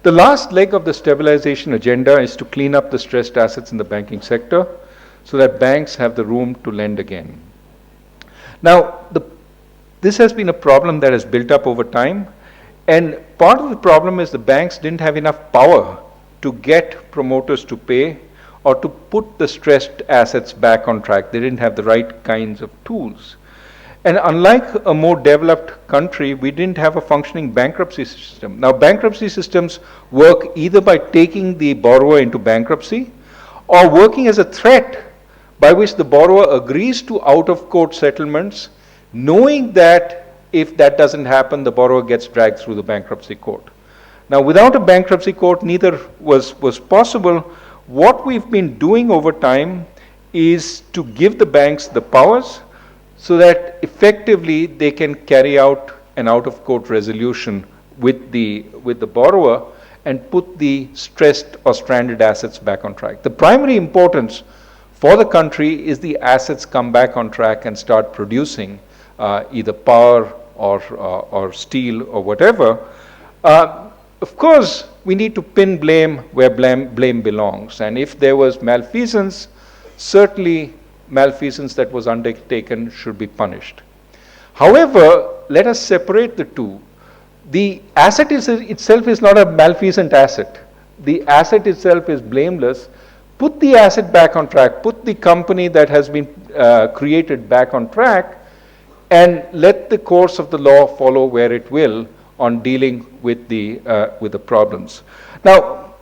The last leg of the stabilization agenda is to clean up the stressed assets in the banking sector so that banks have the room to lend again. Now, this has been a problem that has built up over time, and part of the problem is the banks didn't have enough power to get promoters to pay or to put the stressed assets back on track. They didn't have the right kinds of tools. And unlike a more developed country, we didn't have a functioning bankruptcy system. Now, bankruptcy systems work either by taking the borrower into bankruptcy or working as a threat by which the borrower agrees to out-of-court settlements, knowing that if that doesn't happen, the borrower gets dragged through the bankruptcy court. Now, without a bankruptcy court, neither was possible. What we've been doing over time is to give the banks the powers so that effectively they can carry out an out-of-court resolution with the borrower and put the stressed or stranded assets back on track. The primary importance for the country is the assets come back on track and start producing either power or steel or whatever. Of course, we need to pin blame where blame belongs. And if there was malfeasance, certainly malfeasance that was undertaken should be punished. However, let us separate the two. The asset itself is not a malfeasant asset. The asset itself is blameless. Put the asset back on track. Put the company that has been created back on track, and let the course of the law follow where it will on dealing with the problems. Now,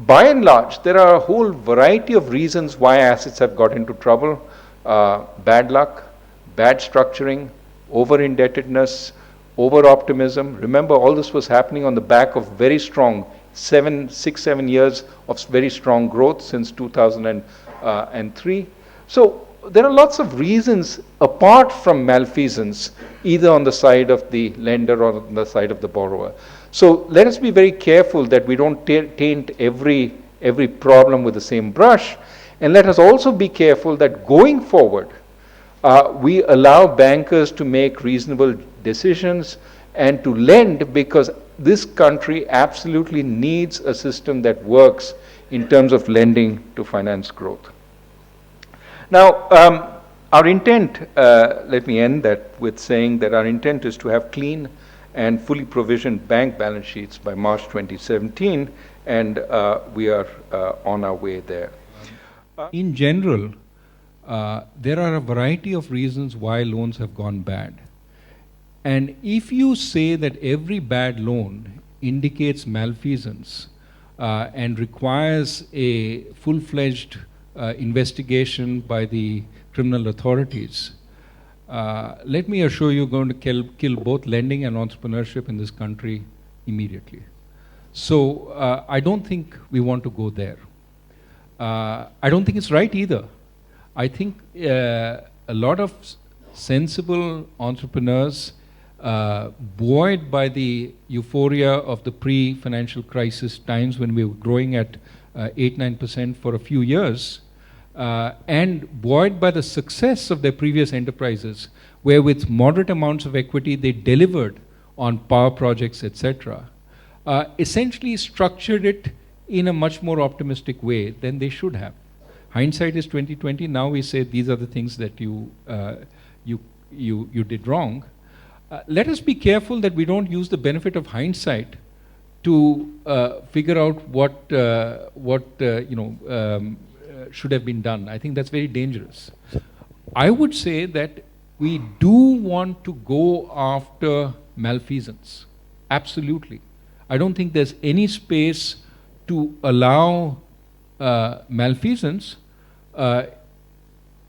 by and large, there are a whole variety of reasons why assets have got into trouble. Bad luck, bad structuring, over-indebtedness, over-optimism. Remember, all this was happening on the back of very strong 7 years of very strong growth since 2003. So there are lots of reasons apart from malfeasance, either on the side of the lender or on the side of the borrower. So let us be very careful that we don't taint every problem with the same brush, and let us also be careful that going forward, we allow bankers to make reasonable decisions and to lend, because this country absolutely needs a system that works in terms of lending to finance growth. Now, our intent, let me end that with saying that our intent is to have clean and fully provisioned bank balance sheets by March 2017, and we are on our way there. In general, there are a variety of reasons why loans have gone bad. And if you say that every bad loan indicates malfeasance and requires a full-fledged investigation by the criminal authorities, let me assure you, going to kill both lending and entrepreneurship in this country immediately. So I don't think we want to go there. I don't think it's right either. I think a lot of sensible entrepreneurs, buoyed by the euphoria of the pre-financial crisis times when we were growing at 8-9% for a few years, and buoyed by the success of their previous enterprises, where with moderate amounts of equity they delivered on power projects, etc., essentially structured it in a much more optimistic way than they should have. Hindsight is 20/20. Now we say these are the things that you did wrong. Let us be careful that we don't use the benefit of hindsight to figure out what should have been done. I think that's very dangerous. I would say that we do want to go after malfeasance. Absolutely. I don't think there's any space to allow malfeasance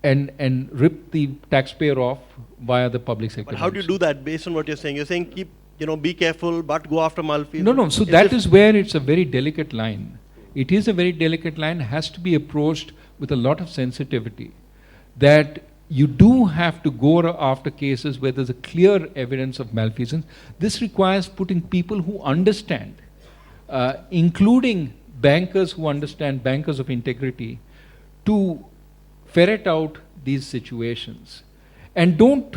and rip the taxpayer off via the public sector. But how do you do that based on what you're saying? You're saying be careful, but go after malfeasance. No. So that is where it's a very delicate line. It is a very delicate line, has to be approached with a lot of sensitivity. That you do have to go after cases where there's a clear evidence of malfeasance. This requires putting people who understand, including bankers who understand, bankers of integrity, to ferret out these situations. And don't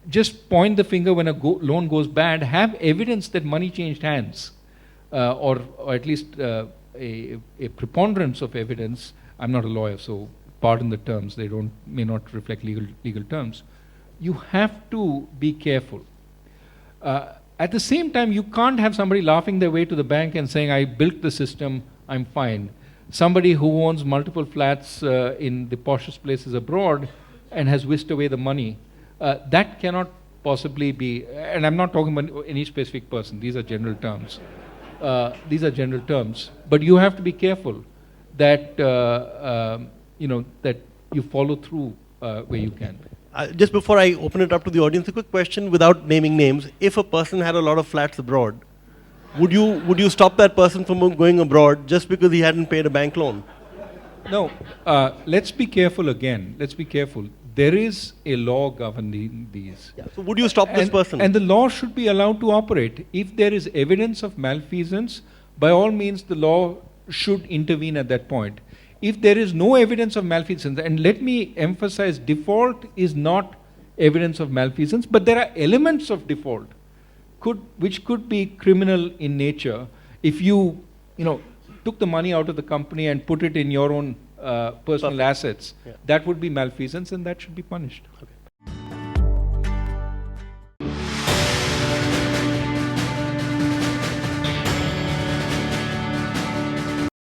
just point the finger when a loan goes bad. Have evidence that money changed hands. or at least a preponderance of evidence. I'm not a lawyer, so pardon the terms, they may not reflect legal terms. You have to be careful. At the same time, you can't have somebody laughing their way to the bank and saying, I built the system, I'm fine. Somebody who owns multiple flats in the poshest places abroad and has whisked away the money, that cannot possibly be, and I'm not talking about any specific person, these are general terms. But you have to be careful that, that you follow through where you can. Just before I open it up to the audience, a quick question without naming names. If a person had a lot of flats abroad, would you stop that person from going abroad just because he hadn't paid a bank loan? No. Let's be careful again. Let's be careful. There is a law governing these. Yeah. So would you stop this person? And the law should be allowed to operate. If there is evidence of malfeasance, by all means the law should intervene at that point. If there is no evidence of malfeasance, and let me emphasize, default is not evidence of malfeasance, but there are elements of default which could be criminal in nature. If you took the money out of the company and put it in your own personal assets, that would be malfeasance, and that should be punished. Okay.